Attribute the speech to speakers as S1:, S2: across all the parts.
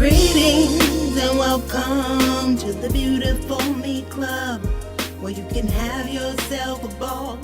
S1: Greetings and welcome to the Beautiful Me Club, where you can have yourself a ball,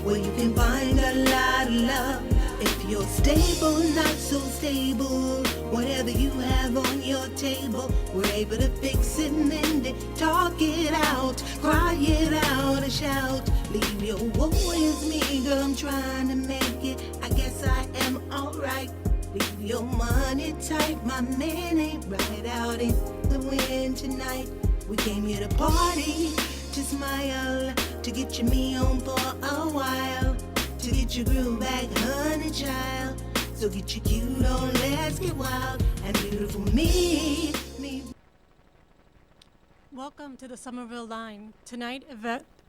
S1: where you can find a lot of love. If you're stable, not so stable, whatever you have on your table, we're able to fix it, mend it, talk it out, cry it out, and shout. Leave your woes me, girl, I'm trying to make it. I guess I am alright. Leave your money tight, my man ain't right out in the wind tonight. We came here to party, to smile, to get your me on for a while, to get your groove back, honey child. So get your cute on, let's get wild, and beautiful me.
S2: Welcome to the Somerville Line. Tonight,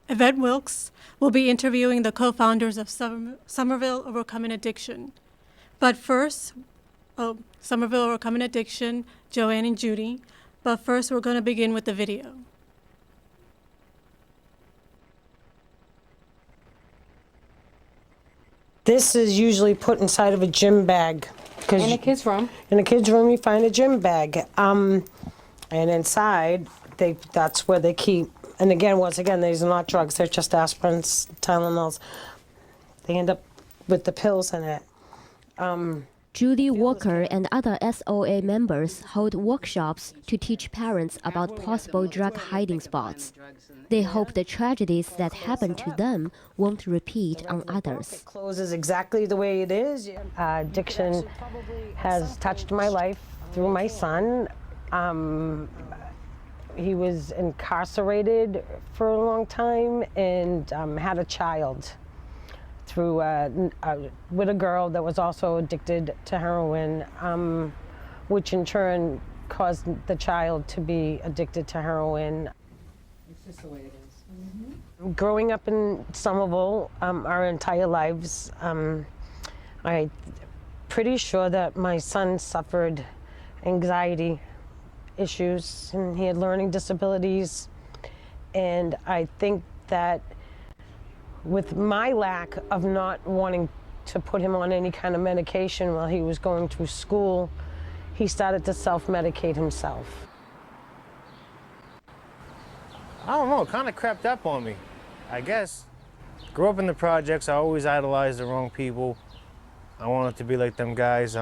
S2: Yvette Wilkes will be interviewing the co-founders of Somerville Overcoming Addiction. But first, Somerville Overcoming Addiction, Joanne and Judy. But first, we're going to begin with the video.
S3: This is usually put inside of a gym bag.
S4: In a kid's room.
S3: In a kid's room, you find a gym bag. And inside, that's where they keep, and again, once again, these are not drugs, they're just aspirins, Tylenols. They end up with the pills in it.
S5: Judy Walker and other SOA members hold workshops to teach parents about possible drug hiding spots. They hope the tragedies that happen to them won't repeat on others.
S3: It closes exactly the way it is. Addiction has touched my life through my son. He was incarcerated for a long time and had a child through with a girl that was also addicted to heroin, which in turn caused the child to be addicted to heroin.
S4: It's just the way it is.
S3: Mm-hmm. Growing up in Somerville our entire lives, I'm pretty sure that my son suffered anxiety issues and he had learning disabilities, and I think that with my lack of not wanting to put him on any kind of medication while he was going through school, he started to self-medicate himself.
S6: I don't know, it kind of crept up on me, I guess. Grew up in the projects, I always idolized the wrong people. I wanted to be like them guys.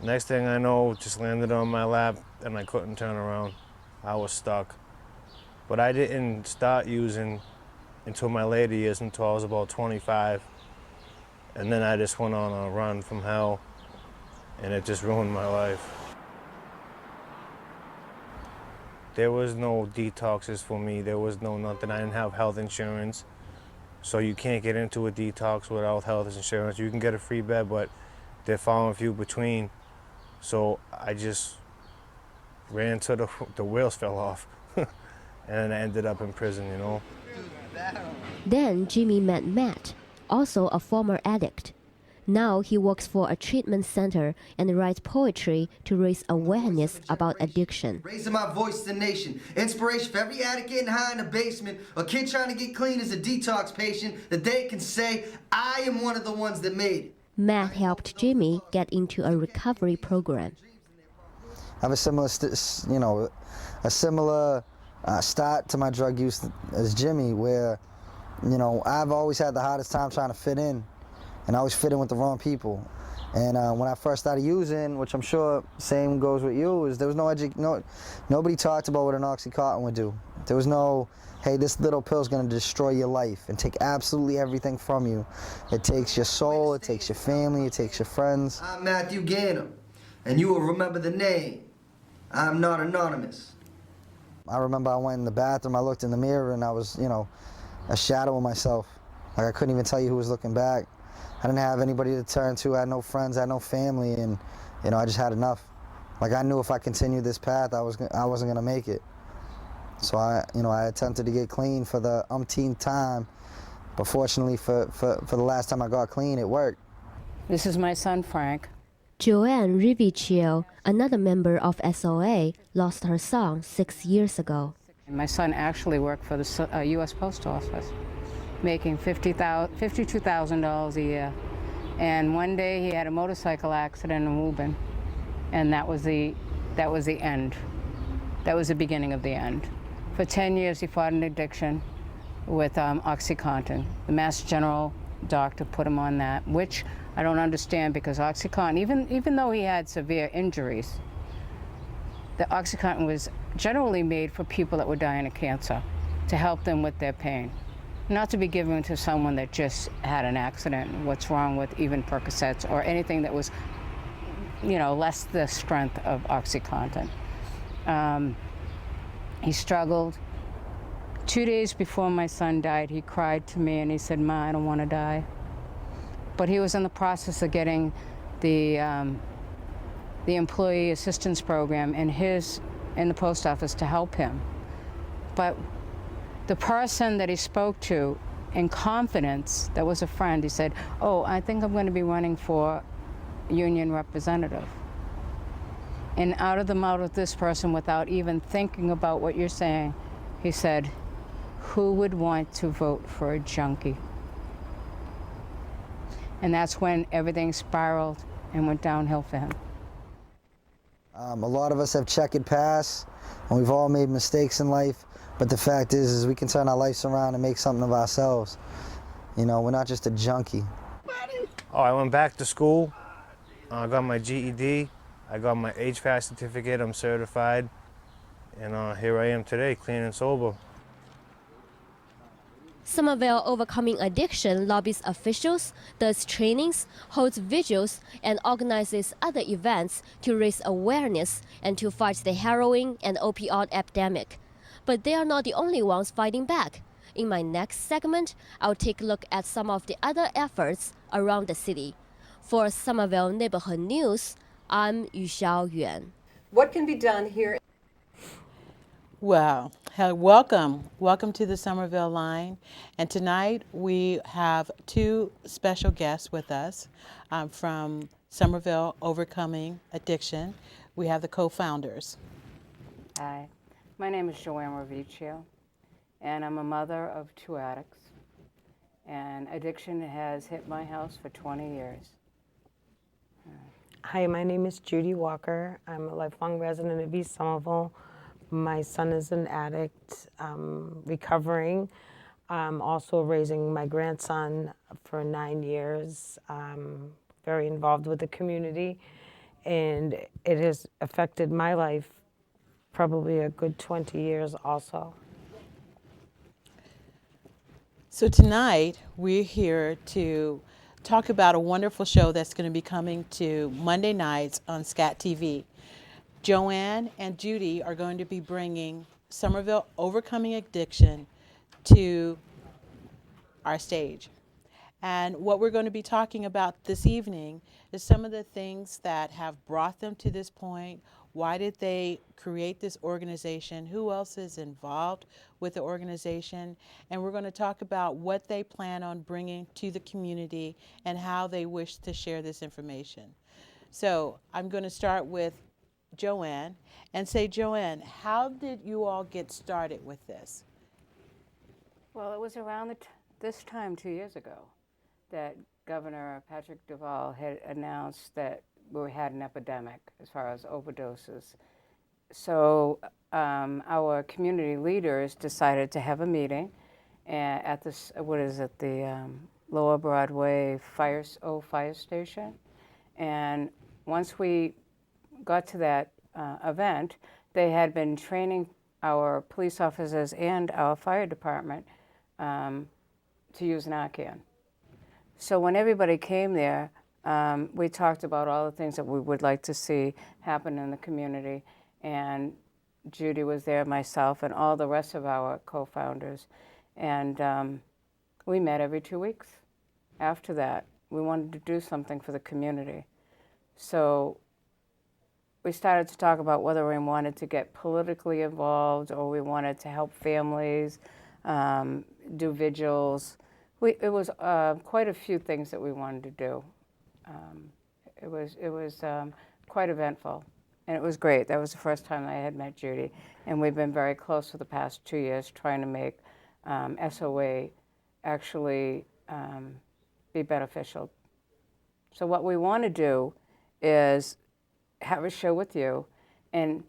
S6: Next thing I know, just landed on my lap and I couldn't turn around. I was stuck. But I didn't start using until my later years, until I was about 25. And then I just went on a run from hell, and it just ruined my life. There was no detoxes for me. There was no nothing. I didn't have health insurance. So you can't get into a detox without health insurance. You can get a free bed, but they're far and few between. So I just ran till the wheels fell off. And I ended up in prison, you know.
S5: Then Jimmy met Matt, also a former addict. Now he works for a treatment center and writes poetry to raise awareness about addiction.
S7: Raising my voice to the nation. Inspiration for every addict getting high in the basement, a kid trying to get clean as a detox patient, that they can say, I am one of the ones that made it.
S5: Matt helped Jimmy get into a recovery program.
S8: I have a similar, start to my drug use as Jimmy, where, I've always had the hardest time trying to fit in, and I always fit in with the wrong people. And when I first started using, which I'm sure same goes with you, is there was nobody talked about what an Oxycontin would do. There was no, hey, this little pill's gonna destroy your life and take absolutely everything from you. It takes your soul, it takes your family, it takes your friends.
S7: I'm Matthew Gaynham, and you will remember the name. I'm not anonymous.
S8: I remember I went in the bathroom, I looked in the mirror, and I was, a shadow of myself. Like, I couldn't even tell you who was looking back. I didn't have anybody to turn to, I had no friends, I had no family, and, I just had enough. Like, I knew if I continued this path, I wasn't gonna make it. So I attempted to get clean for the umpteenth time, but fortunately for the last time I got clean, it worked.
S4: This is my son, Frank.
S5: Joanne Rivicchio, another member of SOA, lost her son 6 years ago.
S4: My son actually worked for the U.S. Post Office, making $52,000 a year. And one day he had a motorcycle accident in Woburn, and that was the that was the end. That was the beginning of the end. For 10 years, he fought an addiction with OxyContin. The Mass General doctor put him on that, which I don't understand, because OxyContin, even though he had severe injuries, the OxyContin was generally made for people that were dying of cancer, to help them with their pain. Not to be given to someone that just had an accident. What's wrong with even Percocets or anything that was, less the strength of OxyContin. He struggled. 2 days before my son died, he cried to me and he said, "Ma, I don't want to die." But he was in the process of getting the employee assistance program in the post office to help him. But the person that he spoke to in confidence, that was a friend, he said, "Oh, I think I'm going to be running for union representative." And out of the mouth of this person, without even thinking about what you're saying, he said, "Who would want to vote for a junkie?" And that's when everything spiraled and went downhill for him.
S8: A lot of us have checkered pasts, and we've all made mistakes in life, but the fact is we can turn our lives around and make something of ourselves. We're not just a junkie.
S6: Oh, I went back to school. I got my GED. I got my HVAC certificate. I'm certified. And here I am today, clean and sober.
S5: Somerville Overcoming Addiction lobbies officials, does trainings, holds vigils, and organizes other events to raise awareness and to fight the heroin and opioid epidemic. But they are not the only ones fighting back. In my next segment, I'll take a look at some of the other efforts around the city. For Somerville Neighborhood News, I'm Yu Xiaoyuan.
S9: What can be done here?
S10: Well, welcome to the Somerville Line. And tonight we have two special guests with us from Somerville Overcoming Addiction. We have the co-founders.
S4: Hi, my name is Joanne Ravicchio, and I'm a mother of 2 addicts. And addiction has hit my house for 20 years.
S3: Hi, my name is Judy Walker. I'm a lifelong resident of East Somerville. My son is an addict, recovering. I'm also raising my grandson for 9 years, very involved with the community, and it has affected my life probably a good 20 years also.
S10: So tonight we're here to talk about a wonderful show that's going to be coming to Monday nights on Scat TV. Joanne and Judy are going to be bringing Somerville Overcoming Addiction to our stage. And what we're going to be talking about this evening is some of the things that have brought them to this point. Why did they create this organization? Who else is involved with the organization? And we're going to talk about what they plan on bringing to the community and how they wish to share this information. So I'm going to start with Joanne and say, Joanne, how did you all get started with this?
S4: Well, it was around this time 2 years ago that Governor Patrick Duvall had announced that we had an epidemic as far as overdoses. So our community leaders decided to have a meeting at this, the Lower Broadway fire station. And once we got to that event, they had been training our police officers and our fire department to use Narcan. So when everybody came there, we talked about all the things that we would like to see happen in the community. And Judy was there, myself, and all the rest of our co-founders. And we met every 2 weeks. After that, we wanted to do something for the community. So we started to talk about whether we wanted to get politically involved or we wanted to help families, do vigils. It was quite a few things that we wanted to do. It was quite eventful, and it was great. That was the first time I had met Judy, and we've been very close for the past 2 years trying to make SOA actually be beneficial. So what we want to do is have a show with you And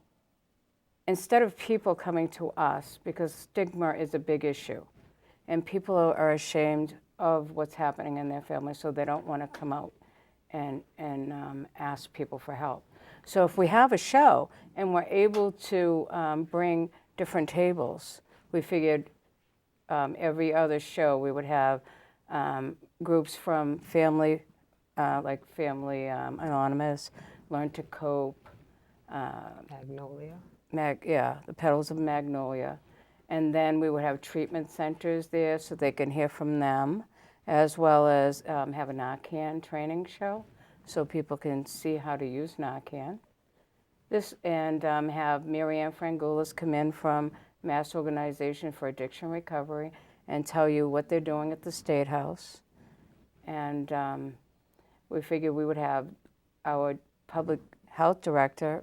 S4: instead of people coming to us, because stigma is a big issue, and people are ashamed of what's happening in their family, so they don't want to come out and ask people for help. So if we have a show and we're able to bring different tables, we figured every other show we would have groups from family, like Family Anonymous, Learn to Cope,
S3: Magnolia.
S4: The Petals of Magnolia. And then we would have treatment centers there so they can hear from them, as well as have a Narcan training show so people can see how to use Narcan. And have Marianne Frangoulis come in from Mass Organization for Addiction Recovery and tell you what they're doing at the State House. And we figured we would have our public health director,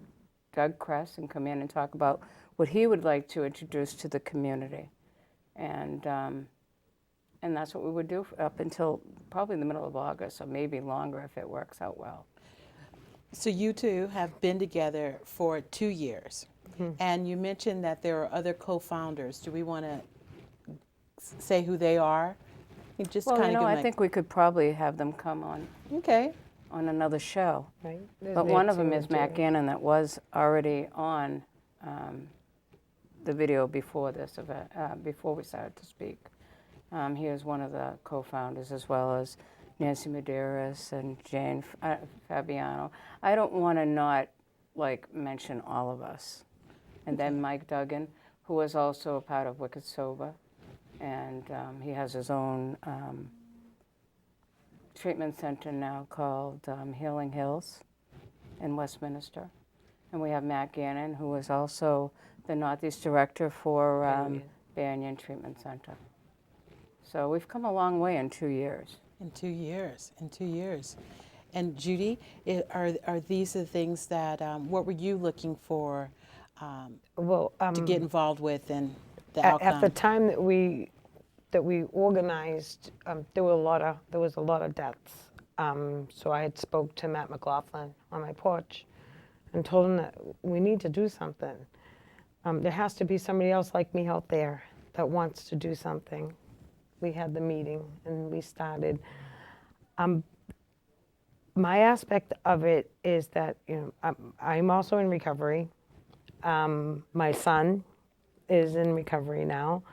S4: Doug Kress, and come in and talk about what he would like to introduce to the community. And that's what we would do up until probably the middle of August, or maybe longer if it works out well.
S10: So you two have been together for 2 years, and you mentioned that there are other co-founders. Do we want to say who they are? You just
S4: Well,
S10: kind of
S4: I think we could probably have them come on another show.
S3: Right.
S4: But one of them is Matt Gannon, that was already on the video before this event, before we started to speak. He is one of the co-founders, as well as Nancy Medeiros and Jane Fabiano. I don't want to not mention all of us. And then Mike Duggan, who was also a part of Wicked Sober, and he has his own treatment center now called Healing Hills in Westminster. And we have Matt Gannon, who is also the Northeast Director for Banyan Treatment Center. So we've come a long way in 2 years.
S10: In 2 years. And Judy, are these the things that, what were you looking for to get involved with and the outcome?
S3: At the time that we organized, there was a lot of deaths. So I had spoke to Matt McLaughlin on my porch and told him that we need to do something. There has to be somebody else like me out there that wants to do something. We had the meeting and we started. My aspect of it is that I'm also in recovery. My son is in recovery now,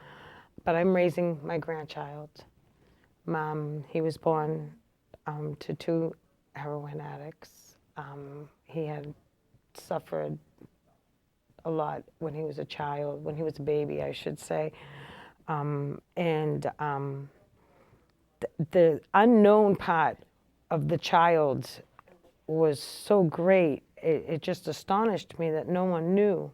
S3: but I'm raising my grandchild. He was born to 2 heroin addicts. He had suffered a lot when he was a child, when he was a baby, I should say. The unknown part of the child was so great. It just astonished me that no one knew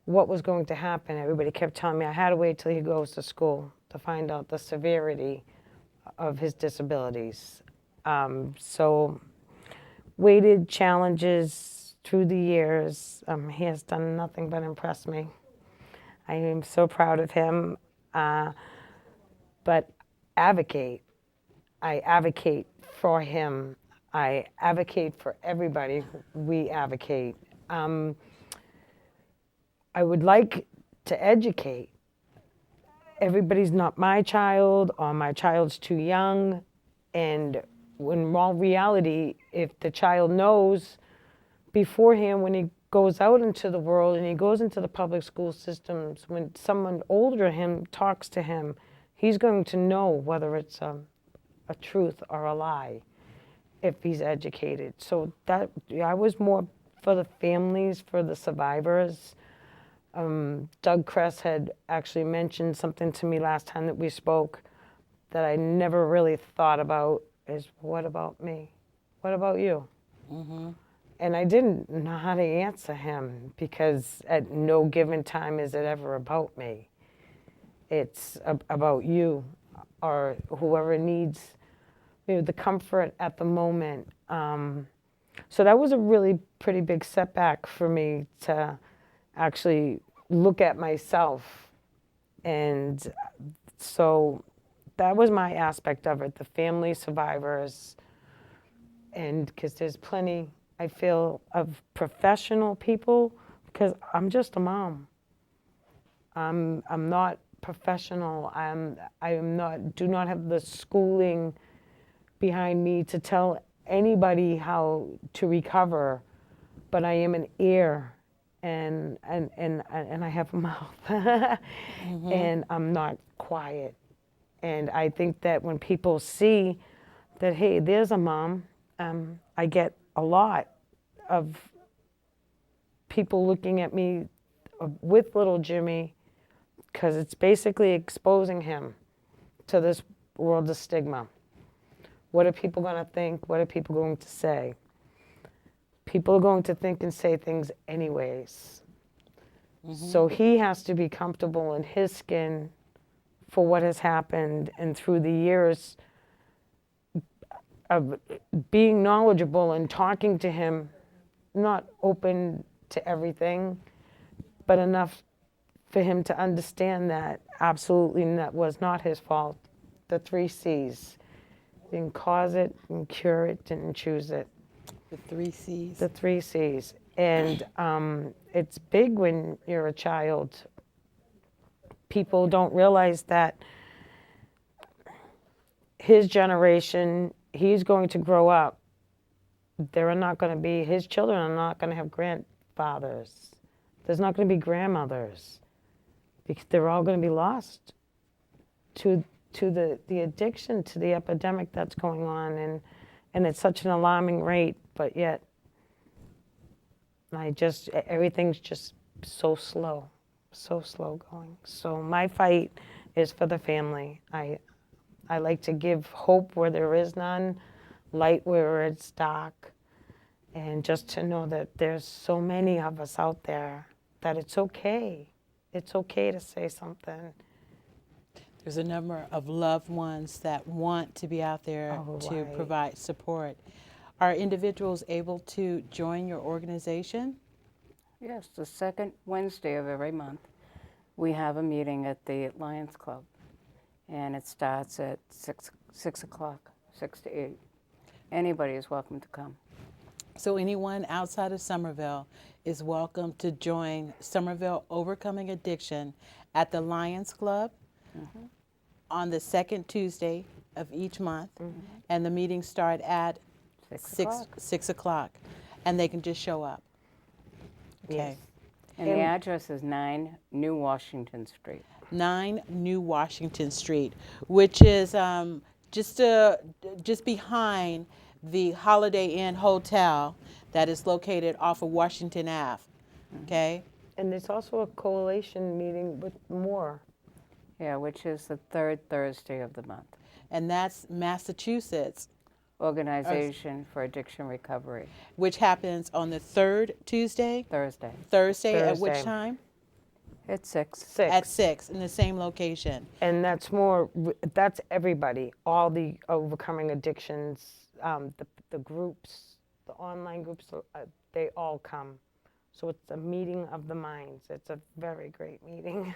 S3: what was going to happen. Everybody kept telling me I had to wait till he goes to school to find out the severity of his disabilities. So waited, challenges through the years. He has done nothing but impress me. I am so proud of him. But advocate. I advocate for him. I advocate for everybody. We advocate. I would like to educate. Everybody's not my child, or my child's too young. And in all reality, if the child knows beforehand, when he goes out into the world and he goes into the public school systems, when someone older than him talks to him, he's going to know whether it's a truth or a lie if he's educated. So that I was more for the families, for the survivors. Doug Kress had actually mentioned something to me last time that we spoke that I never really thought about, is what about me? What about you? Mm-hmm. And I didn't know how to answer him, because at no given time is it ever about me. It's about you, or whoever needs the comfort at the moment. So that was a really pretty big setback for me to actually look at myself. And so that was my aspect of it, the family survivors. And because there's plenty I feel, of professional people, because I'm just a mom. I'm not professional. I am not, do not have the schooling behind me to tell anybody how to recover, but I am an ear, and I have a mouth, and I'm not quiet. And I think that when people see that, hey, there's a mom, I get a lot of people looking at me with little Jimmy, because it's basically exposing him to this world of stigma. What are people going to think? What are people going to say? People are going to think and say things anyways. So he has to be comfortable in his skin for what has happened, and through the years of being knowledgeable and talking to him, not open to everything, but enough for him to understand that absolutely that was not his fault. The 3 C's. Didn't cause it, didn't cure it, didn't choose it.
S10: The 3 C's.
S3: The 3 C's. And it's big when you're a child. People don't realize that his generation, he's going to grow up. There are not going to be, his children are not going to have grandfathers. There's not going to be grandmothers, because they're all going to be lost to the addiction, to the epidemic that's going on. And it's such an alarming rate, but yet everything's just so slow going. So my fight is for the family. I like to give hope where there is none, light where it's dark, and just to know that there's so many of us out there that it's okay. It's okay to say something.
S10: There's a number of loved ones that want to be out there to
S3: right.
S10: provide support. Are individuals able to join your organization?
S4: Yes, the second Wednesday of every month, we have a meeting at the Lions Club, and it starts at 6 o'clock, 6 to 8. Anybody is welcome to come.
S10: So anyone outside of Somerville is welcome to join Somerville Overcoming Addiction at the Lions Club on the second Tuesday of each month, and the meetings start at 6 o'clock, and they can just show up. Okay.
S3: Yes.
S4: And the address is 9 New Washington Street.
S10: 9 New Washington Street, which is just behind the Holiday Inn Hotel that is located off of Washington Ave. Okay?
S3: And there's also a coalition meeting with more.
S4: Yeah, which is the third Thursday of the month.
S10: And that's Massachusetts
S4: Organization for Addiction Recovery.
S10: which happens on the third Tuesday?
S4: Thursday.
S10: Thursday, at which
S3: Thursday.
S10: time?
S4: At 6.
S3: 6.
S10: At 6 in the same location.
S3: And that's everybody, all the overcoming addictions, the groups, the online groups, they all come. So it's a meeting of the minds. It's a very great meeting.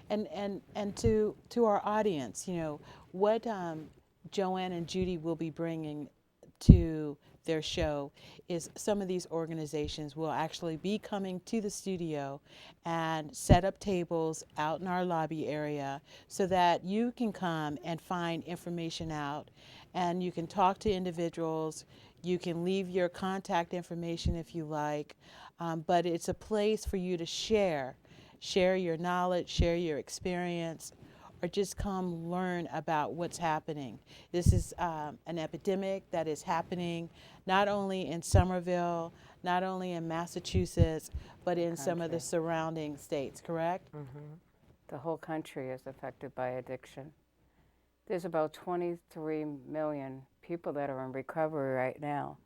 S10: And to our audience, you know, what Joanne and Judy will be bringing to their show is some of these organizations will actually be coming to the studio and set up tables out in our lobby area so that you can come and find information out, and you can talk to individuals. You can leave your contact information if you like, but it's a place for you to share your knowledge, share your experience, or just come learn about what's happening. This is an epidemic that is happening not only in Somerville, not only in Massachusetts, but in some of the surrounding states, correct?
S4: The whole country is affected by addiction. There's about 23 million people that are in recovery right now,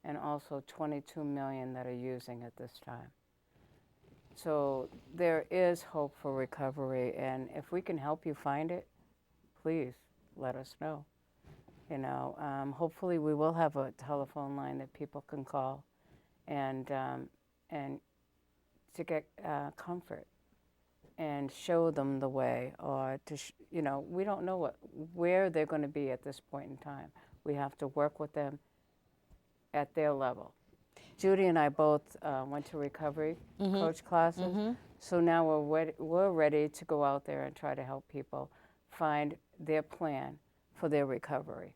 S4: and also 22 million that are using at this time. So there is hope for recovery, and if we can help you find it, please let us know. You know, hopefully we will have a telephone line that people can call, and to get comfort and show them the way, or to you know, we don't know where they're going to be at this point in time. We have to work with them at their level. Judy and I both went to recovery coach classes, so now we're ready to go out there and try to help people find their plan for their recovery.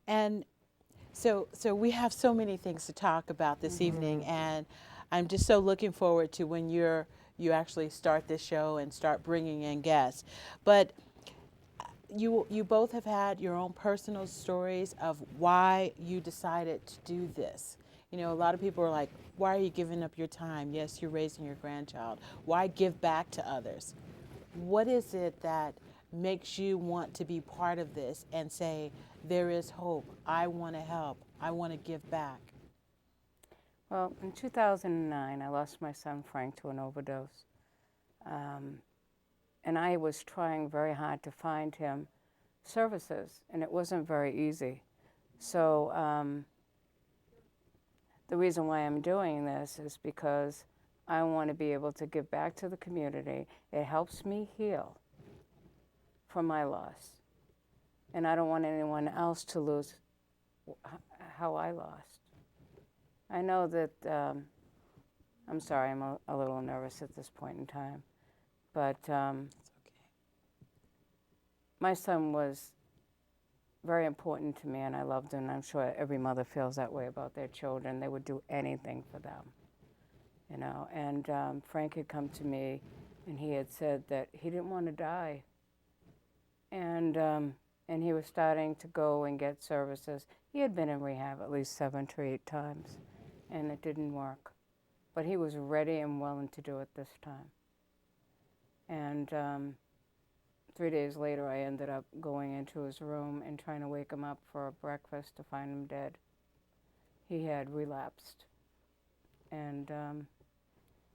S10: And so we have so many things to talk about this evening, and I'm just so looking forward to when you actually start this show and start bringing in guests. But you both have had your own personal stories of why you decided to do this. You know, a lot of people are like, why are you giving up your time? Yes, you're raising your grandchild. Why give back to others? What is it that makes you want to be part of this and say, there is hope, I want to help, I want to give back?
S4: Well, in 2009, I lost my son Frank to an overdose. And I was trying very hard to find him services, and it wasn't very easy. So the reason why I'm doing this is because I want to be able to give back to the community. It helps me heal from my loss. And I don't want anyone else to lose how I lost. I know that, I'm sorry, I'm a little nervous at this point in time, but my son was very important to me, and I loved him, and I'm sure every mother feels that way about their children. They would do anything for them, you know. And Frank had come to me, and he had said that he didn't want to die. And he was starting to go and get services. He had been in rehab at least 7 to 8 times, and it didn't work. But he was ready and willing to do it this time. And 3 days later, I ended up going into his room and trying to wake him up for breakfast to find him dead. He had relapsed. And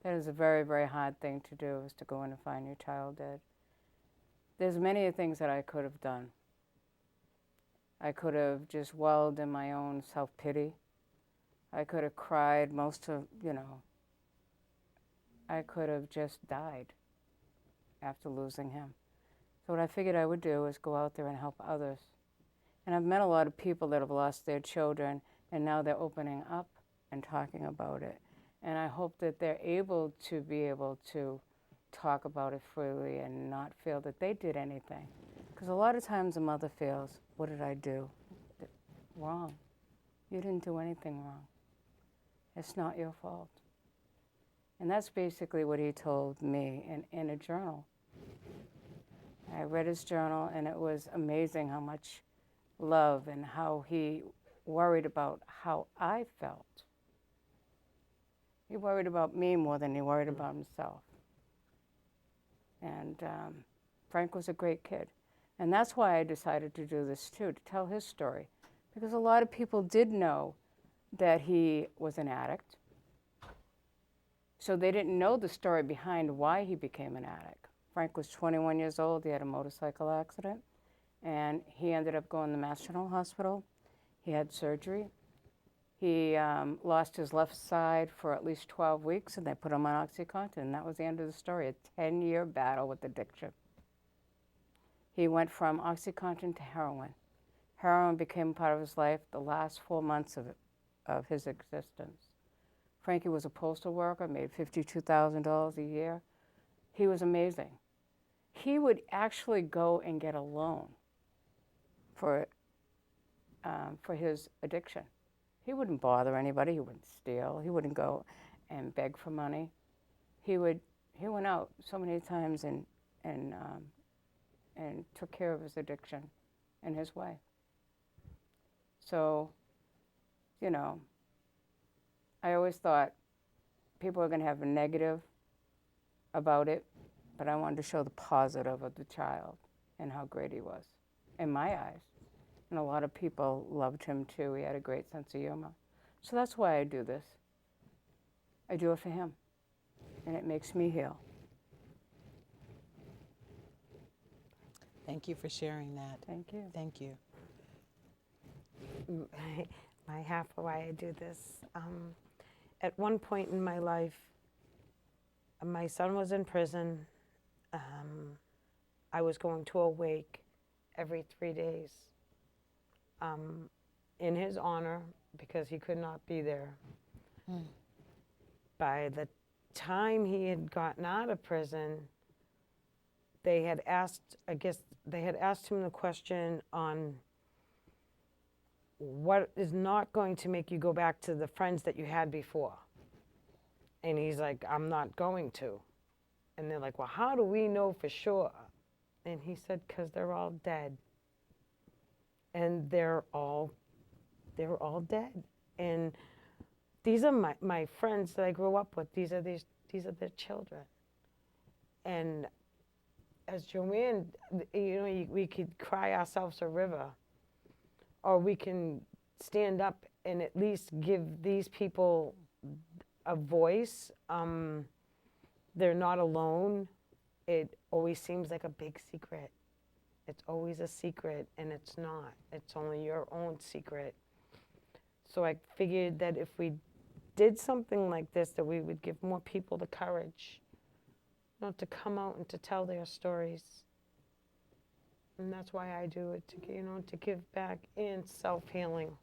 S4: that is a very, very hard thing to do, is to go in and find your child dead. There's many things that I could have done. I could have just wallowed in my own self-pity. I could have cried I could have just died after losing him. So what I figured I would do is go out there and help others. And I've met a lot of people that have lost their children, and now they're opening up and talking about it. And I hope that they're able to talk about it freely and not feel that they did anything. Because a lot of times a mother feels, what did I do? Wrong. You didn't do anything wrong. It's not your fault. And that's basically what he told me in a journal. I read his journal, and it was amazing how much love and how he worried about how I felt. He worried about me more than he worried about himself. And Frank was a great kid. And that's why I decided to do this too, to tell his story. Because a lot of people did know that he was an addict. So they didn't know the story behind why he became an addict. Frank was 21 years old. He had a motorcycle accident, and he ended up going to Mass General Hospital. He had surgery. He lost his left side for at least 12 weeks, and they put him on OxyContin, and that was the end of the story, a 10-year battle with addiction. He went from OxyContin to heroin. Heroin became part of his life the last 4 months of his existence. Frankie was a postal worker, made $52,000 a year. He was amazing. He would actually go and get a loan for his addiction. He wouldn't bother anybody. He wouldn't steal. He wouldn't go and beg for money. He went out so many times and took care of his addiction in his way. So, you know, I always thought people were going to have a negative about it, but I wanted to show the positive of the child and how great he was, in my eyes. And a lot of people loved him too. He had a great sense of humor. So that's why I do this. I do it for him, and it makes me heal.
S10: Thank you for sharing that.
S4: Thank you.
S10: Thank you.
S3: My half of why I do this. At one point in my life, my son was in prison. I was going to a wake every 3 days. in his honor because he could not be there. By the time he had gotten out of prison, they had asked, I guess, they had asked him the question on what is not going to make you go back to the friends that you had before. And he's like, I'm not going to. And they're like, well, how do we know for sure? And he said, because they're all dead. And they're all dead. And these are my friends that I grew up with. These are their children. And as Joanne, we could cry ourselves a river, or we can stand up and at least give these people a voice. They're not alone. It always seems like a big secret. It's always a secret, and it's not. It's only your own secret. So I figured that if we did something like this, that we would give more people the courage, to come out and to tell their stories. And that's why I do it, to give back and self-healing.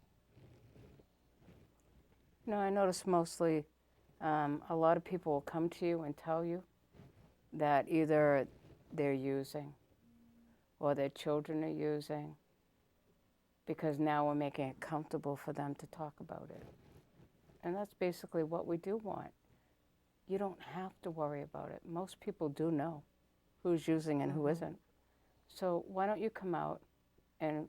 S4: I notice mostly a lot of people will come to you and tell you that either they're using or their children are using, because now we're making it comfortable for them to talk about it. And that's basically what we do want. You don't have to worry about it. Most people do know who's using and who isn't. So why don't you come out and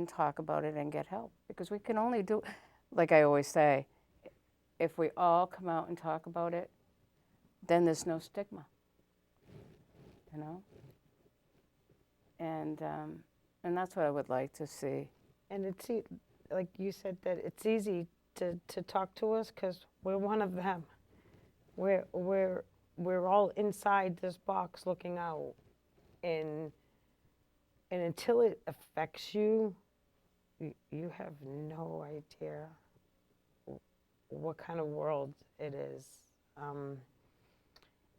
S4: talk about it and get help? Because we can only do, like I always say, if we all come out and talk about it, then there's no stigma, And that's what I would like to see.
S3: And it's, like you said, that it's easy to talk to us because we're one of them. We're all inside this box looking out, and until it affects you, you have no idea what kind of world it is.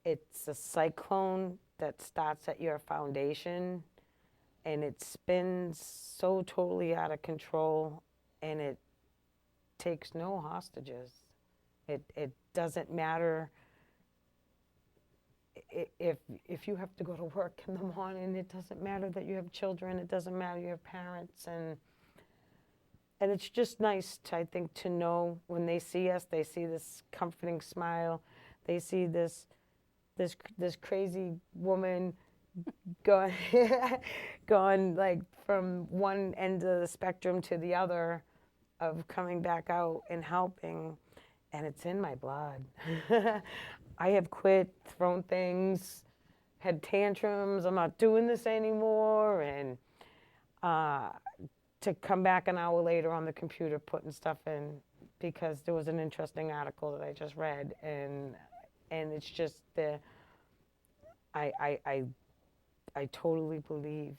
S3: It's a cyclone that starts at your foundation, and it spins so totally out of control, and it takes no hostages. It doesn't matter if you have to go to work in the morning. It doesn't matter that you have children. It doesn't matter you have parents. And it's just nice, I think, to know when they see us, they see this comforting smile. They see this crazy woman gone like from one end of the spectrum to the other, of coming back out and helping, and it's in my blood. I have quit, thrown things, had tantrums, I'm not doing this anymore, and to come back an hour later on the computer putting stuff in because there was an interesting article that I just read, and it's just I totally believe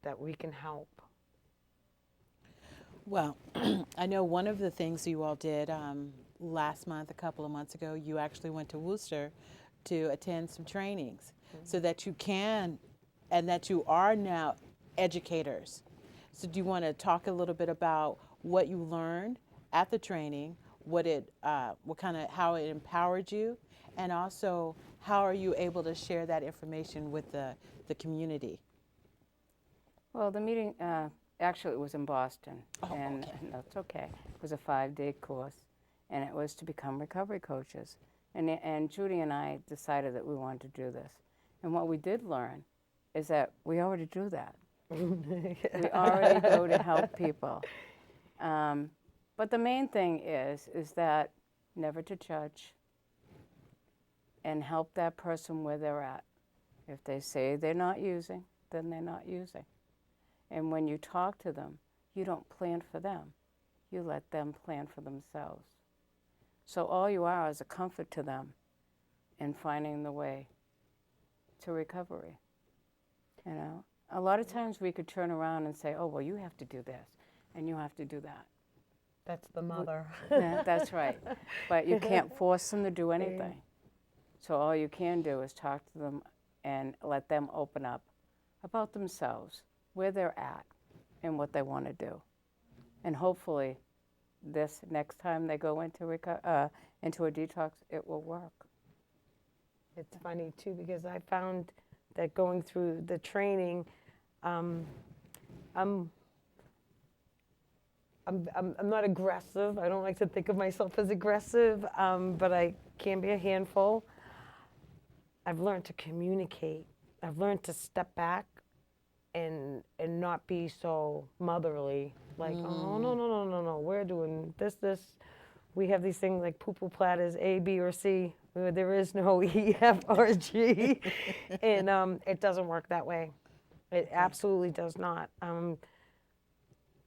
S3: that we can help.
S10: Well, I know one of the things you all did last month, a couple of months ago, you actually went to Worcester to attend some trainings so that you can, and that you are now educators. So do you want to talk a little bit about what you learned at the training, how it empowered you, and also how are you able to share that information with the community?
S4: Well, the meeting, actually, it was in Boston. And
S10: okay.
S4: that's okay. It was a 5-day course, and it was to become recovery coaches. And Judy and I decided that we wanted to do this. And what we did learn is that we already do that. We already go to help people. But the main thing is that never to judge, and help that person where they're at. If they say they're not using, then they're not using. And when you talk to them, you don't plan for them. You let them plan for themselves. So all you are is a comfort to them in finding the way to recovery. A lot of times we could turn around and say, oh, well, you have to do this, and you have to do that.
S3: That's the mother.
S4: Yeah, that's right. But you can't force them to do anything. So all you can do is talk to them and let them open up about themselves, where they're at, and what they want to do. And hopefully, this next time they go into a detox, it will work.
S3: It's funny too because I found that going through the training, I'm not aggressive. I don't like to think of myself as aggressive, but I can be a handful. I've learned to communicate. I've learned to step back and not be so motherly. Like, oh, no, we're doing this. We have these things like poo-poo platters, A, B, or C. Where there is no E, F, or G. And it doesn't work that way. It absolutely does not.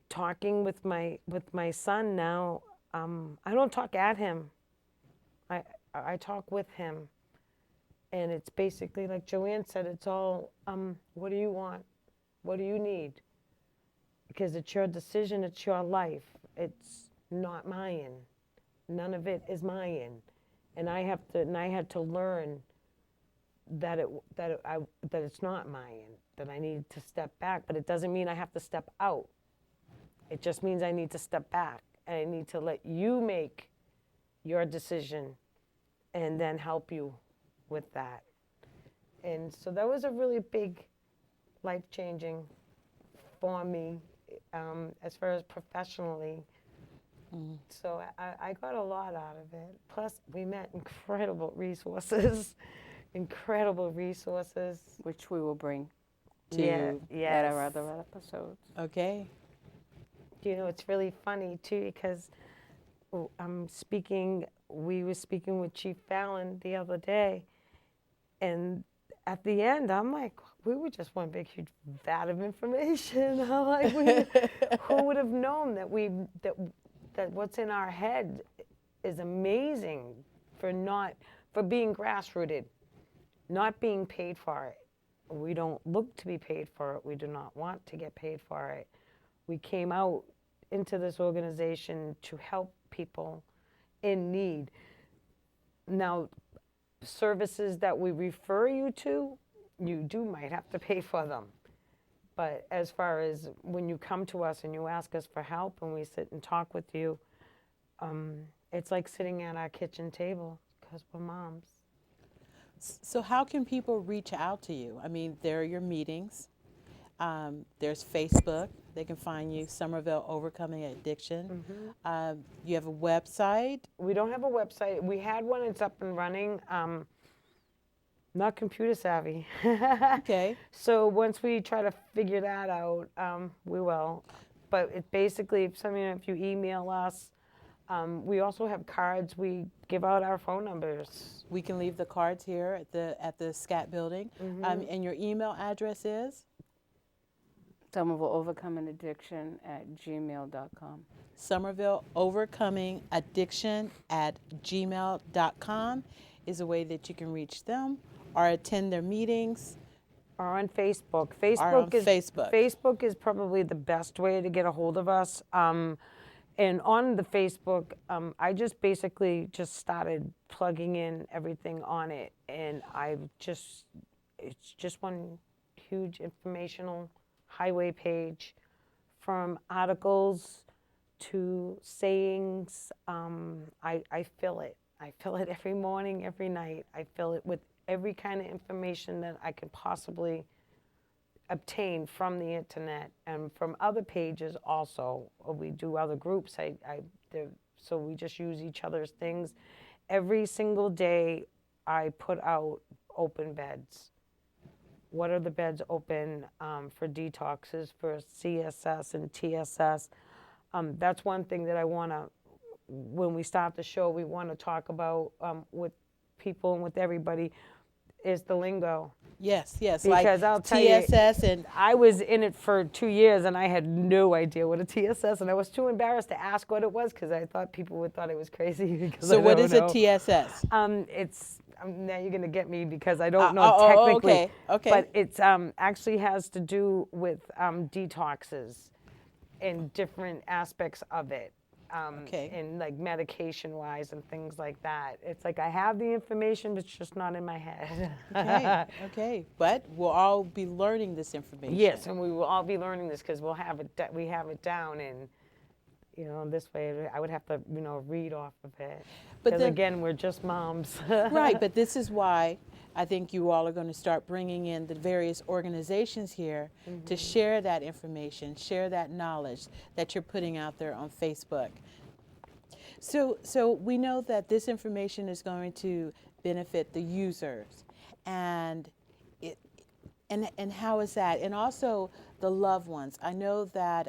S3: Talking with my son now, I don't talk at him. I talk with him. And it's basically like Joanne said, it's all, what do you want? What do you need? Because it's your decision, it's your life. It's not mine. None of it is mine. And I had to learn that it's not mine, that I need to step back, but it doesn't mean I have to step out. It just means I need to step back and I need to let you make your decision and then help you with that. And so that was a really big life-changing for me as far as professionally. So I got a lot out of it. Plus, we met incredible resources,
S4: Which we will bring to
S3: Yeah,
S4: you
S3: yes.
S4: at our other episodes.
S10: Okay.
S3: You know, it's really funny too because we were speaking with Chief Fallon the other day, and at the end, I'm like, we were just one big, huge vat of information. I'm like, who would have known that what's in our head is amazing for being grassrooted, not being paid for it. We don't look to be paid for it. We do not want to get paid for it. We came out into this organization to help people in need. Now, services that we refer you to, you might have to pay for them. But as far as when you come to us and you ask us for help and we sit and talk with you, it's like sitting at our kitchen table because we're moms.
S10: So how can people reach out to you? I mean, there are your meetings. There's Facebook. They can find you, Somerville Overcoming Addiction. You have a website.
S3: We don't have a website. We had one. It's up and running. Not computer savvy.
S10: Okay.
S3: So once we try to figure that out, we will. But it basically, if you email us, we also have cards. We give out our phone numbers.
S10: We can leave the cards here at the SCAT building. And your email address is?
S4: Somerville Overcoming Addiction at gmail.com.
S10: Somerville Overcoming Addiction at gmail.com is a way that you can reach them or attend their meetings.
S3: Or on Facebook. Facebook is probably the best way to get a hold of us. And on the Facebook, I just basically started plugging in everything on it. And it's just one huge informational highway page, from articles to sayings. I fill it. I fill it every morning, every night. I fill it with every kind of information that I could possibly obtain from the internet and from other pages also. We do other groups. So we just use each other's things. Every single day I put out open beds. What are the beds open for detoxes, for CSS and TSS? That's one thing that I want to, when we start the show, we want to talk about with people and with everybody, is the lingo.
S10: Yes,
S3: Because
S10: like
S3: I'll tell
S10: TSS
S3: you,
S10: and
S3: I was in it for 2 years and I had no idea what a TSS, and I was too embarrassed to ask what it was because I thought people would thought it was crazy. Because
S10: So what is a
S3: know.
S10: TSS?
S3: It's now you're gonna get me because I don't know technically.
S10: Okay.
S3: But it's actually has to do with detoxes and different aspects of it. And like medication wise and things like that. It's like I have the information, but it's just not in my head.
S10: Okay. But we'll all be learning this information.
S3: Yes, and we will all be learning this because we have it down, and You know, this way I would have to, you know, read off of it.
S10: But
S3: Because
S10: then-
S3: again, we're just moms.
S10: Right, but this is why I think you all are going to start bringing in the various organizations here to share that information, share that knowledge that you're putting out there on Facebook. So we know that this information is going to benefit the users, and how is that? And also the loved ones. I know that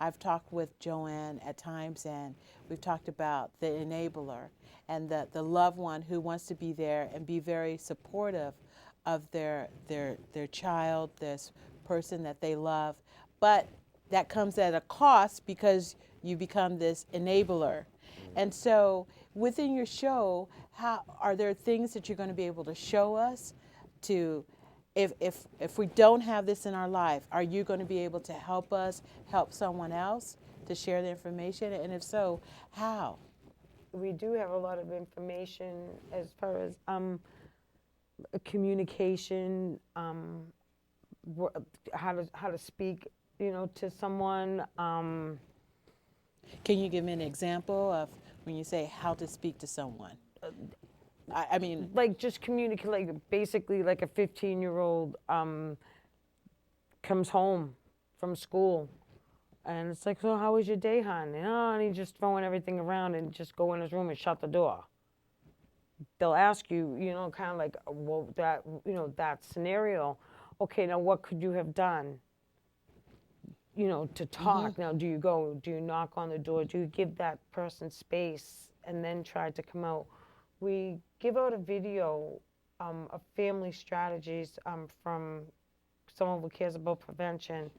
S10: I've talked with Joanne at times, and we've talked about the enabler and the loved one who wants to be there and be very supportive of their child, this person that they love. But that comes at a cost because you become this enabler. And so within your show, how are there things that you're going to be able to show us to, if we don't have this in our life, are you going to be able to help us help someone else to share the information? And if so, how?
S3: We do have a lot of information as far as communication, how to speak, you know, to someone.
S10: Can you give me an example of when you say how to speak to someone? I mean,
S3: like just communicate, like basically like a 15-year-old comes home from school and it's like, so how was your day, hon? And he's just throwing everything around and just go in his room and shut the door. They'll ask you, you know, kind of like, well, that, you know, that scenario, okay, now what could you have done, you know, to talk? Now, do you knock on the door? Do you give that person space and then try to come out? We give out a video of family strategies from someone who cares about prevention,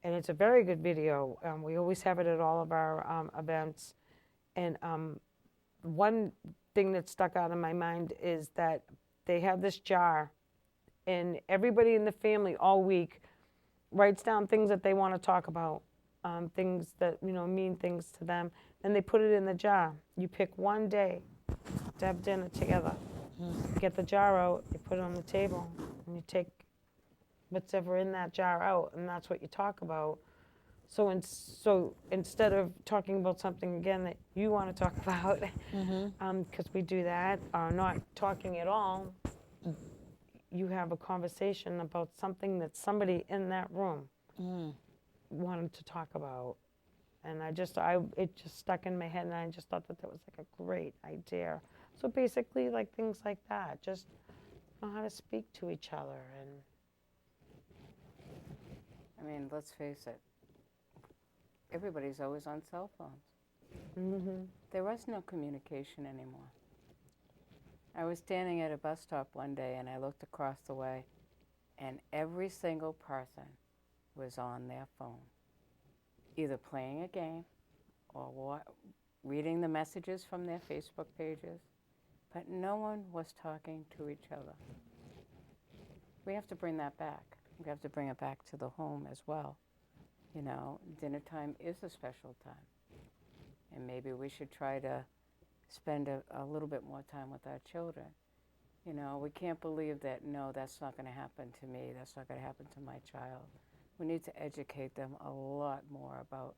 S3: and it's a very good video. We always have it at all of our events. And one thing that stuck out in my mind is that they have this jar, and everybody in the family all week writes down things that they want to talk about, things that, you know, mean things to them, and they put it in the jar. You pick one day to have dinner together. Get the jar out, you put it on the table, and you take whatever in that jar out, and that's what you talk about. So instead of talking about something again that you want to talk about, because we do that, or not talking at all, you have a conversation about something that somebody in that room wanted to talk about. And it just stuck in my head, and I just thought that was like a great idea. So basically, like things like that, just know how to speak to each other. And
S4: I mean, let's face it, everybody's always on cell phones. There was no communication anymore. I was standing at a bus stop one day, and I looked across the way, and every single person was on their phone, either playing a game or reading the messages from their Facebook pages, but no one was talking to each other. We have to bring that back. We have to bring it back to the home as well. You know, dinner time is a special time, and maybe we should try to spend a little bit more time with our children. You know, we can't believe that, no, that's not going to happen to me, that's not going to happen to my child. We need to educate them a lot more about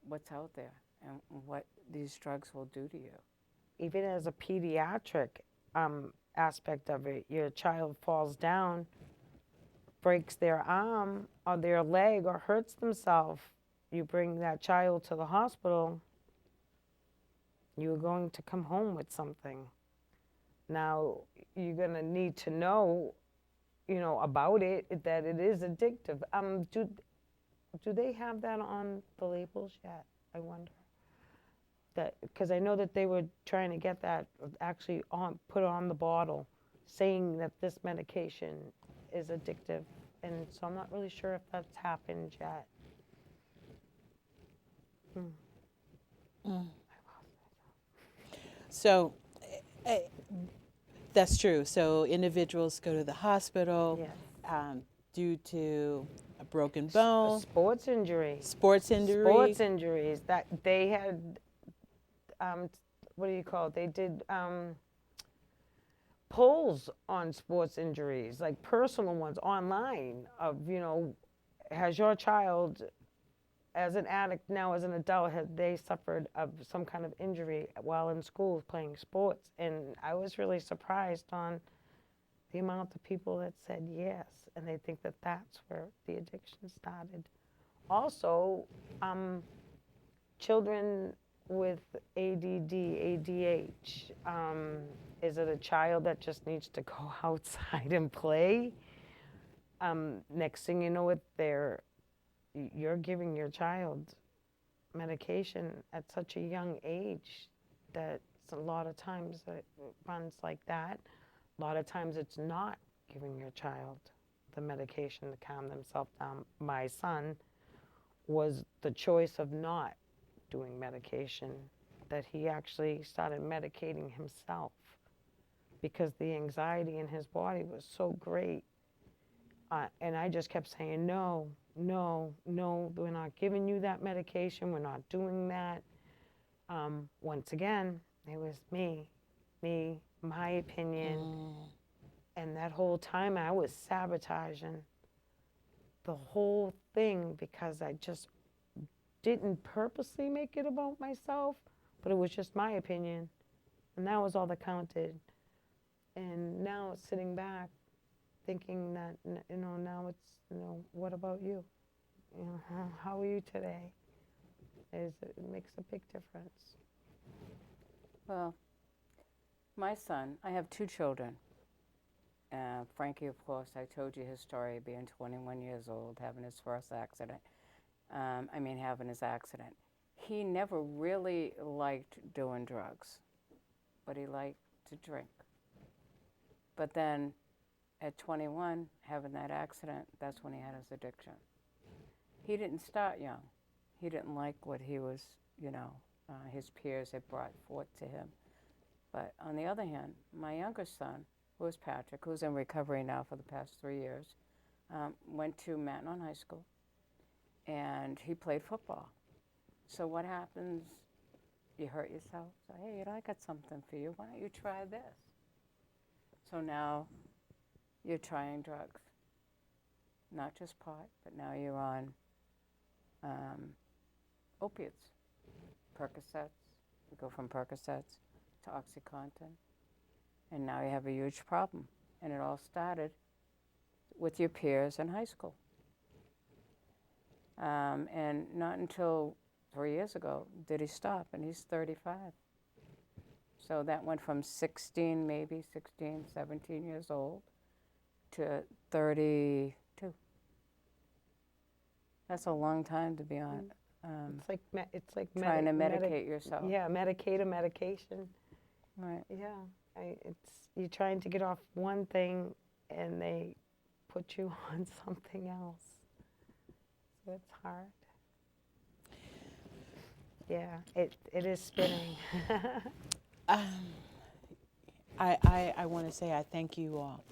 S4: what's out there and what these drugs will do to you.
S3: even as a pediatric aspect of it, your child falls down, breaks their arm or their leg or hurts themselves, you bring that child to the hospital, you're going to come home with something. Now, you're going to need to know, you know, about it, that it is addictive. Do they have that on the labels yet? I wonder. Because I know that they were trying to get that actually put on the bottle, saying that this medication is addictive. And so I'm not really sure if that's happened yet.
S10: So that's true. So individuals go to the hospital due to a broken bone,
S3: Sports injury.
S10: sports injury.
S3: Sports injuries. That they had, what do you call it? They did polls on sports injuries, like personal ones online of, you know, has your child as an addict now, as an adult, they suffered of some kind of injury while in school playing sports. And I was really surprised on the amount of people that said yes, and they think that that's where the addiction started. Also, children with ADD, ADH, is it a child that just needs to go outside and play? Next thing you know, you're giving your child medication at such a young age that a lot of times it runs like that. A lot of times it's not giving your child the medication to calm themselves down. My son was the choice of not doing medication, that he actually started medicating himself because the anxiety in his body was so great. And I just kept saying, no, no, no, we're not giving you that medication. We're not doing that. Once again, it was me, my opinion. And that whole time I was sabotaging the whole thing because I just didn't purposely make it about myself, but it was just my opinion. And that was all that counted. And now sitting back, thinking that, now it's, what about you? How are you today? It makes a big difference.
S4: Well, my son, I have 2 children. Frankie, of course, I told you his story, being 21 years old, having his first accident. Having his accident. He never really liked doing drugs, but he liked to drink. But then at 21, having that accident, that's when he had his addiction. He didn't start young. He didn't like what he was, his peers had brought forth to him. But on the other hand, my younger son, who is Patrick, who's in recovery now for the past 3 years, went to Matanon High School, and he played football. So what happens? You hurt yourself. So, hey, I got something for you. Why don't you try this? So now you're trying drugs. Not just pot, but now you're on opiates, Percocets. You go from Percocets to OxyContin. And now you have a huge problem. And it all started with your peers in high school. And not until 3 years ago did he stop, and he's 35. So that went from 16, 17 years old to 32. That's a long time to be on.
S3: It's like
S4: trying to medicate yourself.
S3: Yeah, medicate a medication.
S4: Right.
S3: Yeah, you're trying to get off one thing, and they put you on something else. So it's hard. Yeah, it is spinning.
S10: I want to say I thank you all,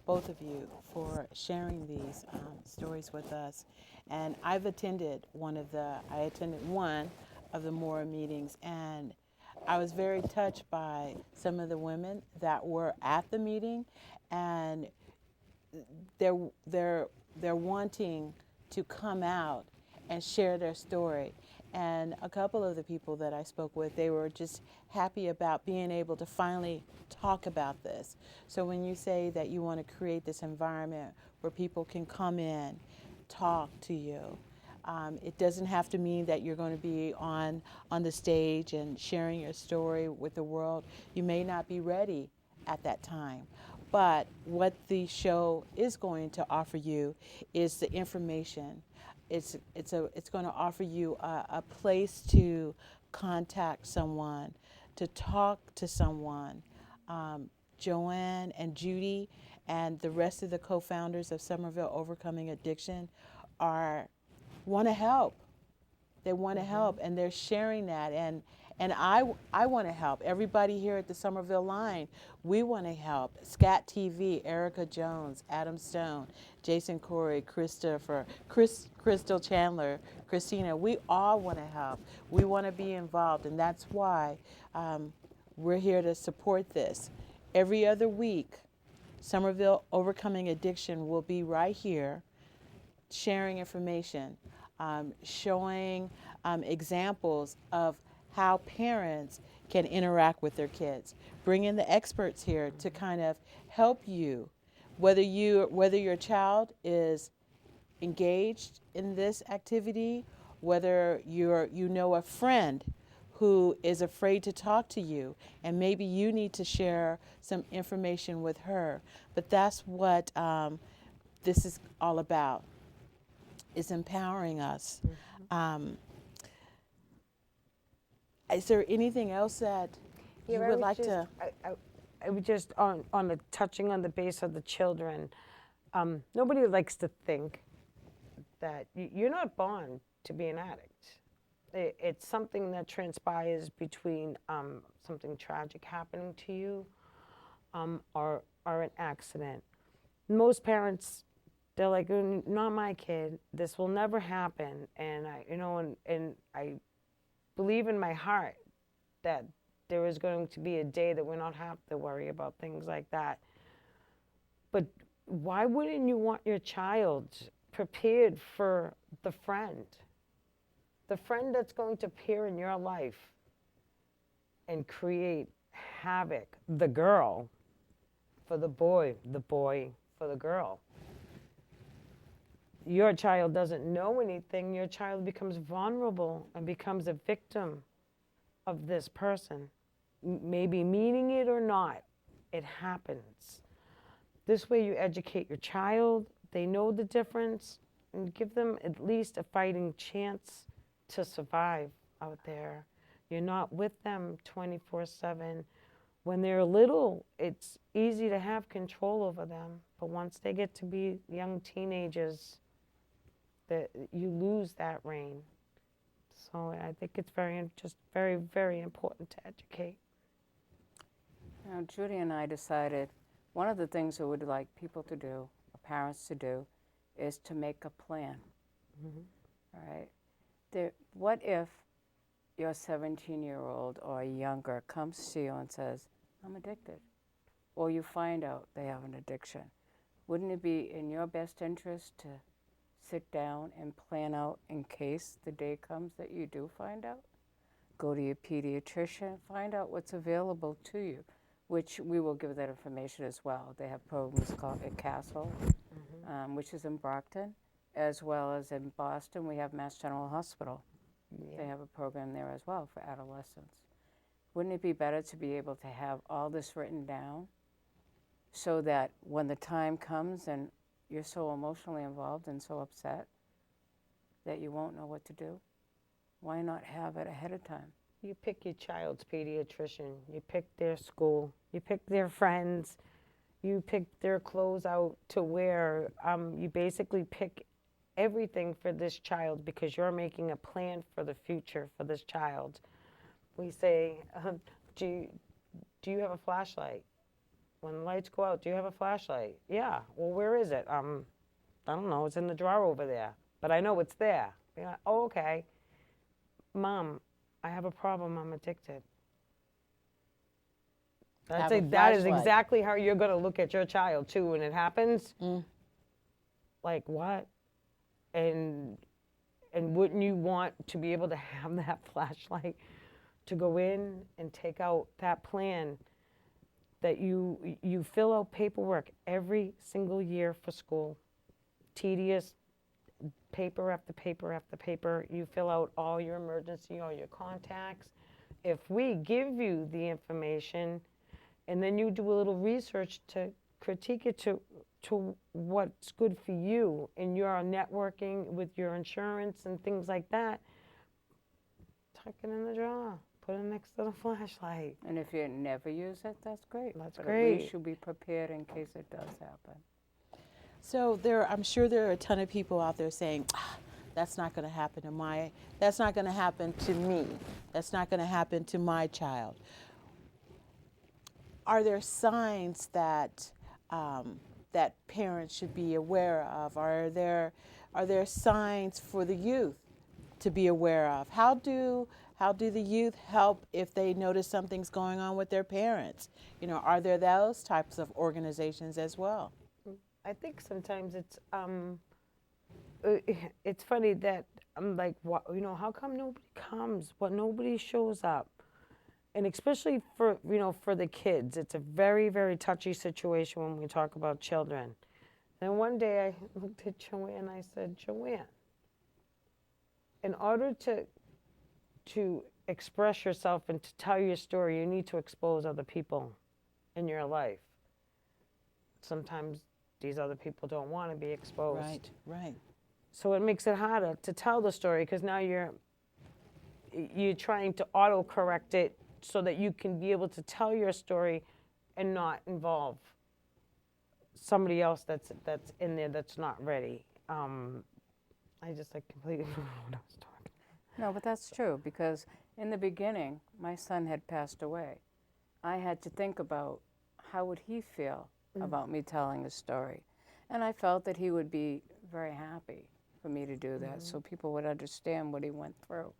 S10: both of you, for sharing these stories with us. And I attended one of the MORA meetings, and I was very touched by some of the women that were at the meeting, and they're wanting to come out and share their story. And a couple of the people that I spoke with, they were just happy about being able to finally talk about this. So when you say that you want to create this environment where people can come in, talk to you, it doesn't have to mean that you're going to be on the stage and sharing your story with the world. You may not be ready at that time. But what the show is going to offer you is the information. It's going to offer you a place to contact someone, to talk to someone. Joanne and Judy and the rest of the co-founders of Somerville Overcoming Addiction want to help. They want to help, and they're sharing that. And I want to help. Everybody here at the Somerville Line, we want to help. Scat TV, Erica Jones, Adam Stone, Jason Corey, Christopher, Crystal Chandler, Christina, we all want to help. We want to be involved, and that's why we're here to support this. Every other week, Somerville Overcoming Addiction will be right here sharing information showing examples of how parents can interact with their kids. Bring in the experts here to kind of help you, whether your child is engaged in this activity, whether you know a friend who is afraid to talk to you, and maybe you need to share some information with her. But that's what this is all about, is empowering us. Is there anything else that you would like to?
S3: I would just, on the touching on the base of the children, nobody likes to think that you're not born to be an addict. It's something that transpires between something tragic happening to you or an accident. Most parents, they're like, not my kid, this will never happen. And I believe in my heart that there is going to be a day that we're not have to worry about things like that. But why wouldn't you want your child prepared for the friend that's going to appear in your life and create havoc? The girl for the boy for the girl. Your child doesn't know anything. Your child becomes vulnerable and becomes a victim of this person. Maybe meaning it or not, it happens. This way you educate your child, they know the difference, and give them at least a fighting chance to survive out there. You're not with them 24/7. When they're little, it's easy to have control over them, but once they get to be young teenagers, that you lose that reign. So I think it's very, very important to educate.
S4: Now, Judy and I decided one of the things we would like people to do, or parents to do, is to make a plan. All right. What if your 17-year-old or younger comes to you and says, I'm addicted, or you find out they have an addiction? Wouldn't it be in your best interest to sit down and plan out in case the day comes that you do find out? Go to your pediatrician, find out what's available to you, which we will give that information as well. They have programs called at Castle, which is in Brockton, as well as in Boston. We have Mass General Hospital. They have a program there as well for adolescents. Wouldn't it be better to be able to have all this written down so that when the time comes and you're so emotionally involved and so upset that you won't know what to do? Why not have it ahead of time?
S3: You pick your child's pediatrician, you pick their school, you pick their friends, you pick their clothes out to wear. You basically pick everything for this child because you're making a plan for the future for this child. We say, do you have a flashlight? When the lights go out, do you have a flashlight? Yeah. Well, where is it? I don't know. It's in the drawer over there. But I know it's there. You're like, oh, okay. Mom, I have a problem. I'm addicted. That is exactly how you're going to look at your child, too, when it happens. Like, what? And wouldn't you want to be able to have that flashlight to go in and take out that plan? That you fill out paperwork every single year for school, tedious, paper after paper after paper. You fill out all your emergency, all your contacts. If we give you the information and then you do a little research to critique it to what's good for you in your networking with your insurance and things like that, tuck it in the drawer. Put it next to the flashlight.
S4: And if you never use it, that's great.
S3: That's
S4: but
S3: great.
S4: At least you'll be prepared in case it does happen.
S10: So I'm sure there are a ton of people out there saying, that's not going to happen to that's not going to happen to me. That's not going to happen to my child. Are there signs that that parents should be aware of? Are there signs for the youth to be aware of? How do the youth help if they notice something's going on with their parents? Are there those types of organizations as well?
S3: I think sometimes it's funny that I'm like, what, you know, how come nobody comes? What, nobody shows up? And especially for, you know, for the kids, it's a very, very touchy situation when we talk about children. And one day I looked at Joanne and I said, Joanne, in order to express yourself and to tell your story, you need to expose other people in your life. Sometimes these other people don't want to be exposed.
S10: Right, right.
S3: So it makes it harder to tell the story because now you're trying to auto-correct it so that you can be able to tell your story and not involve somebody else that's in there that's not ready. I just like completely forgot what I was talking.
S4: No, but that's true, because in the beginning, my son had passed away. I had to think about how would he feel about me telling his story. And I felt that he would be very happy for me to do that, so people would understand what he went through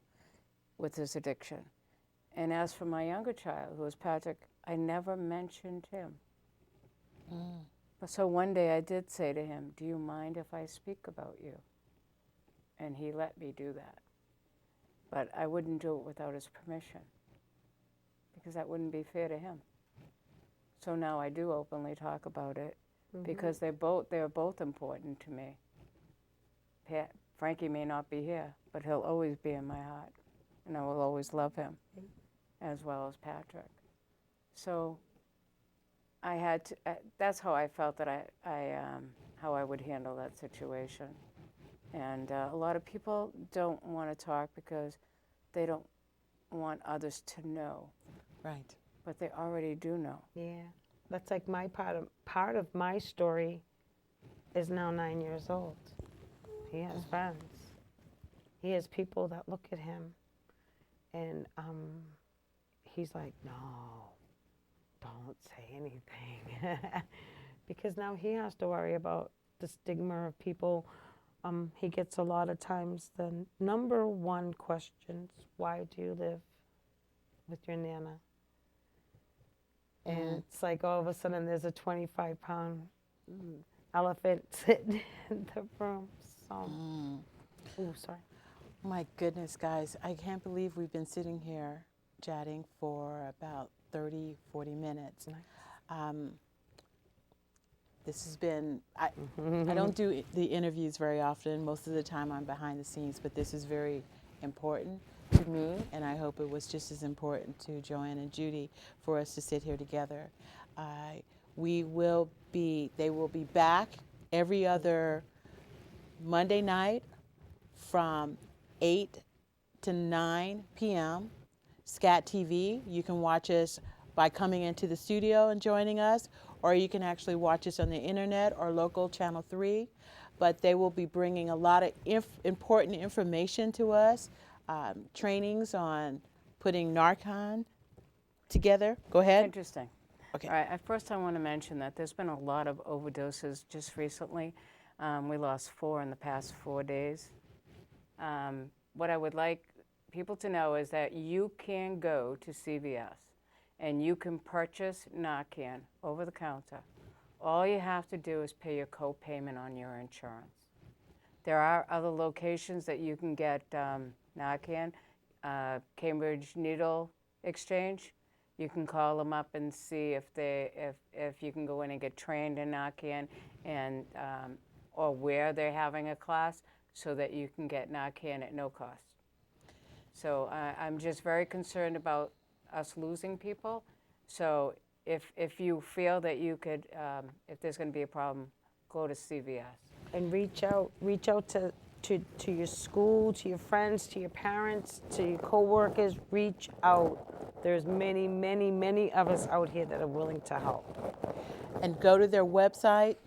S4: with his addiction. And as for my younger child, who was Patrick, I never mentioned him. But so one day I did say to him, do you mind if I speak about you? And he let me do that. But I wouldn't do it without his permission, because that wouldn't be fair to him. So now I do openly talk about it, because they're both important to me. Frankie may not be here, but he'll always be in my heart, and I will always love him, as well as Patrick. So I had to, that's how I felt that how I would handle that situation. And a lot of people don't want to talk because they don't want others to know.
S10: Right.
S4: But they already do know.
S3: Yeah, that's like my part of my story is now 9 years old. He has friends. He has people that look at him, and he's like, no, don't say anything, because now he has to worry about the stigma of people. He gets a lot of times the number one questions, why do you live with your Nana? And it's like all of a sudden there's a 25-pound elephant sitting in the room. So, oh, sorry.
S10: My goodness, guys, I can't believe we've been sitting here chatting for about 30, 40 minutes. This has been, I don't do the interviews very often. Most of the time I'm behind the scenes, but this is very important to me, and I hope it was just as important to Joanne and Judy for us to sit here together. They will be back every other Monday night from 8 to 9 p.m. Scat TV. You can watch us by coming into the studio and joining us, or you can actually watch us on the internet or local Channel 3. But they will be bringing a lot of important information to us, trainings on putting Narcan together. Go ahead.
S4: Interesting.
S10: Okay.
S4: All right, first I want to mention that there's been a lot of overdoses just recently. We lost 4 in the past 4 days. What I would like people to know is that you can go to CVS and you can purchase Narcan over the counter. All you have to do is pay your co-payment on your insurance. There are other locations that you can get Narcan. Cambridge Needle Exchange. You can call them up and see if you can go in and get trained in Narcan, and or where they're having a class, so that you can get Narcan at no cost. So I'm just very concerned about us losing people. So if you feel that you could, if there's going to be a problem, go to CVS.
S3: And reach out to your school, to your friends, to your parents, to your co-workers. Reach out. There's many, many, many of us out here that are willing to help.
S10: And go to their website,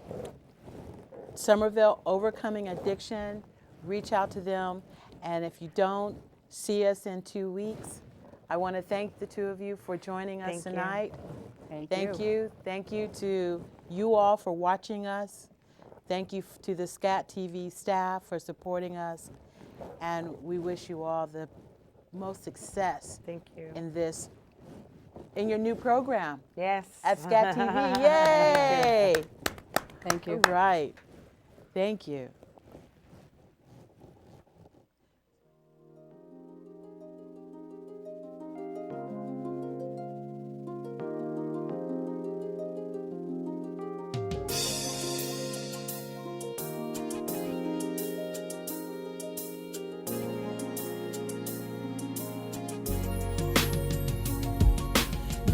S10: Somerville Overcoming Addiction. Reach out to them. And if you don't see us in 2 weeks, I want to thank the two of you for joining us tonight. Thank you. Thank you to you all for watching us. Thank you to the Scat TV staff for supporting us. And we wish you all the most success in your new program.
S3: Yes.
S10: At Scat TV. Yay!
S4: Thank you.
S10: All right. Thank you.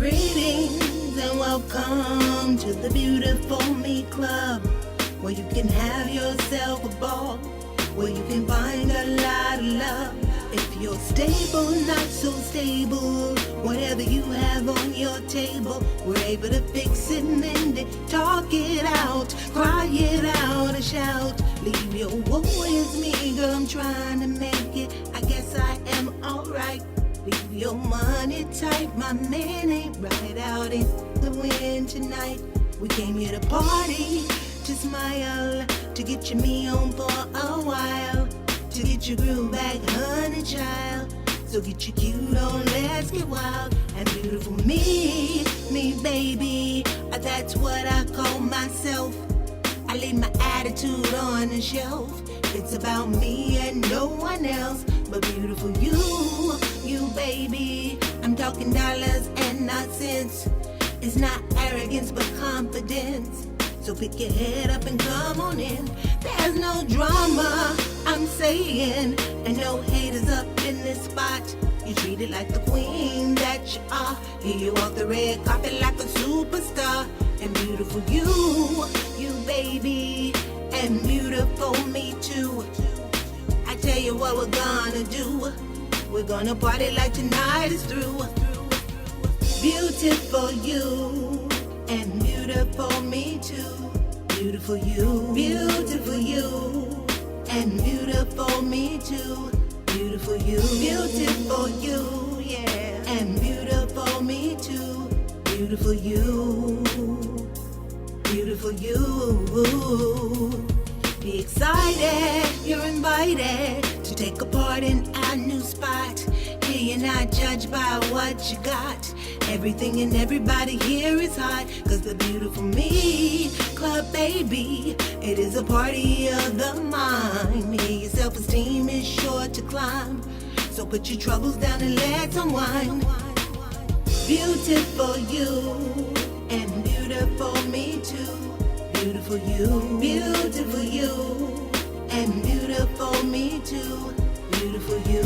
S1: Greetings and welcome to the Beautiful Me Club, where you can have yourself a ball, where you can find a lot of love. If you're stable, not so stable, whatever you have on your table, we're able to fix it, mend it, talk it out, cry it out, and shout. Leave your woes me, girl, I'm trying to make it. I guess I am alright. Leave your money tight, my man ain't right out in the wind tonight. We came here to party, to smile, to get your me on for a while, to get your groove back, honey child. So get your cute on, let's get wild. And beautiful me baby, that's what I call myself. I leave my attitude on the shelf. It's about me and no one else but beautiful you baby. I'm talking dollars and not cents. It's not arrogance but confidence. So pick your head up and come on in. There's no drama, I'm saying, and no haters up in this spot. You treat it like the queen that you are. Here you walk the red carpet like a superstar. And beautiful you baby, and beautiful me too. I tell you what we're gonna do. We're gonna party like tonight is through. Beautiful you, and beautiful me too. Beautiful you, and beautiful me too. Beautiful you, yeah, and beautiful me too. Beautiful you, beautiful you. Be excited, you're invited to take a part in our new spot. Here you're not judged by what you got. Everything and everybody here is hot, cause the Beautiful Me Club, baby, it is a party of the mind. Here your self-esteem is sure to climb, so put your troubles down and let's unwind. Beautiful you, and beautiful me too. Beautiful you, and beautiful me too. Beautiful you,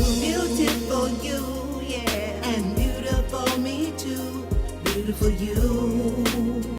S1: yeah, and beautiful me too. Beautiful you.